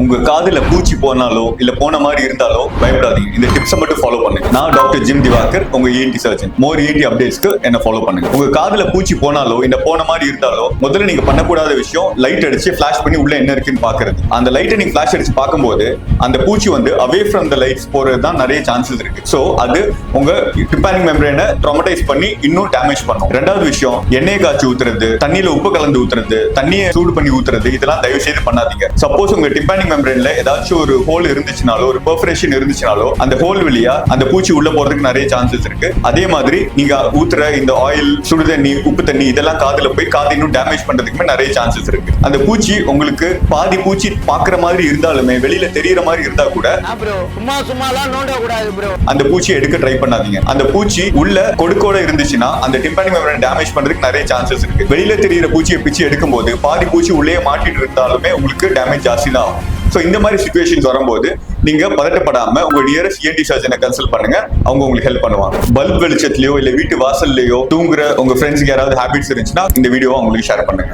உங்க காதுல பூச்சி போனாலோ இல்ல போன மாதிரி இருந்தாலோ பயப்படாதீங்க. இந்த டிப்ஸை மட்டும் ஃபாலோ பண்ணுங்க. நான் டாக்டர் ஜிம் திவாகர், உங்க ENT சர்ஜன். மோர் ENT அப்டேட்ஸ்க்கு என்ன ஃபாலோ பண்ணுங்க. உங்க காதுல பூச்சி போனாலோ இல்ல போன மாதிரி இருந்தாலோ முதல்ல நீங்க பண்ணக்கூடாத விஷயம் லைட் அடிச்சு ஃபிளாஷ் பண்ணி உள்ள என்ன இருக்குன்னு பாக்குறது. அந்த லைட்டை நீங்க ஃபிளாஷ் அடிச்சு பார்க்கும்போது அந்த பூச்சி வந்து அவே ஃப்ரம் த லைட்ஸ் போறது தான் நிறைய சான்சஸ் இருக்கு. சோ அது உங்க டிம்பானிக் மெம்பரேனை ட்ராமடைஸ் பண்ணி இன்னும் டேமேஜ் பண்ணும். ரெண்டாவது விஷயம், எண்ணெய் காய்ச்சி ஊத்துறது, தண்ணியில உப்பு கலந்து ஊத்துறது, தண்ணியை சூடு பண்ணி ஊத்துறது, இதெல்லாம் தயவு செய்து பண்ணாதீங்க. சப்போஸ் உங்க டிம்பானிக் மெம்பரேன்ல ஏதாச்சும் ஒரு ஹோல் இருந்துச்சுனாலோ ஒரு பெர்ஃபரேஷன் இருந்துச்சுனாலோ அந்த ஹோல் வழியா அந்த பூச்சி உள்ள போறதுக்கு நிறைய சான்சஸ் இருக்கு. அதே மாதிரி நீங்க ஊத்துற இந்த ஆயில், சுடு தண்ணி, உப்பு தண்ணி இதெல்லாம் காதுல போய் காது இன்னும் டேமேஜ் பண்றதுக்குமே நிறைய சான்சஸ் இருக்கு. அந்த பூச்சி உங்களுக்கு பாதி பூச்சி பாக்குற மாதிரி இருந்தாலுமே வெளியில தெரியற மாதிரி இருந்தா கூட அந்த பூச்சியை எடுக்க ட்ரை பண்ணாதீங்க. அந்த பூச்சி உள்ள கொடுக்கோட இருந்துச்சுன்னா அந்த டிம்பானிக் மெம்பரேன் டேமேஜ் பண்றதுக்கு நிறைய சான்சஸ் இருக்கு. வெளியில தெரியிற பூச்சியை பிச்சு எடுக்கும்போது பாதி பூச்சி உள்ளே மாட்டிட்டு இருந்தாலுமே உங்களுக்கு டேமேஜ் ஜாஸ்தி தான் ஆகும். சோ இந்த மாதிரி சிச்சுவேஷன்ஸ் வரும்போது நீங்க பதட்டப்படாம உங்க நியரஸ்ட் ENT சர்ஜனை கன்சல்ட் பண்ணுங்க. அவங்க உங்களுக்கு ஹெல்ப் பண்ணுவாங்க. பல்ப் வெளிச்சத்திலயோ இல்ல வீட்டு வாசல்லையோ தூங்குற உங்க ஃப்ரெண்ட்ஸ்க்கு யாராவது ஹேபிட்ஸ் இருந்துச்சுன்னா இந்த வீடியோவை உங்களுக்கு ஷேர் பண்ணுங்க.